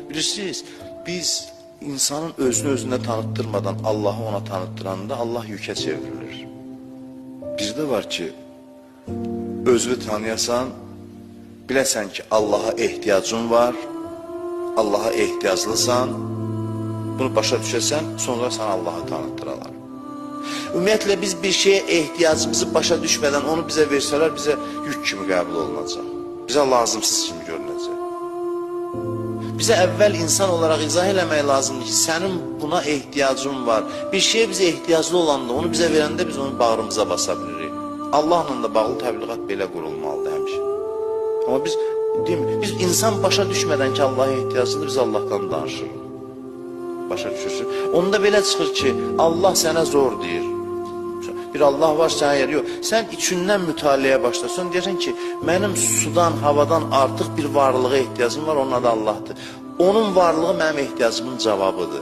Bilirsiniz, biz insanın özünü özünə tanıttırmadan Allahı ona tanıttıranda Allah yükə çevrilir. Bizdə var ki, özünü tanıyasan, biləsən ki, Allaha ehtiyacın var, Allaha ehtiyaclısan, bunu başa düşəsən, sonra sana Allahı tanıttıralar. Ümumiyyətlə, biz bir şeye ehtiyacımızı başa düşmədən onu bizə versələr, bizə yük kimi qəbul olunacaq. Bizə lazımsız kimi görünəcək. Bizə əvvəl insan olaraq izah eləmək lazımdır ki, sənin buna ehtiyacın var. Bir şeye bizə ehtiyaclı olanda, onu bizə verəndə biz onu bağrımıza basa bilirik. Allahla da bağlı təbliğat belə qurulmalıdır həmişə. Amma biz insan başa düşmədən ki, Allaha ehtiyaclıdır, biz Allahdan danışırıq. Başa düşürsün. Onda belə çıxır ki, Allah sənə zor deyir. Bir Allah var, sənə yer yox. Sən içindən mütaliəyə başlasan, deyirsən ki, mənim sudan, havadan artıq bir varlığa ehtiyacım var, onun adı Allahdır. Onun varlığı mənim ehtiyacımın cavabıdır.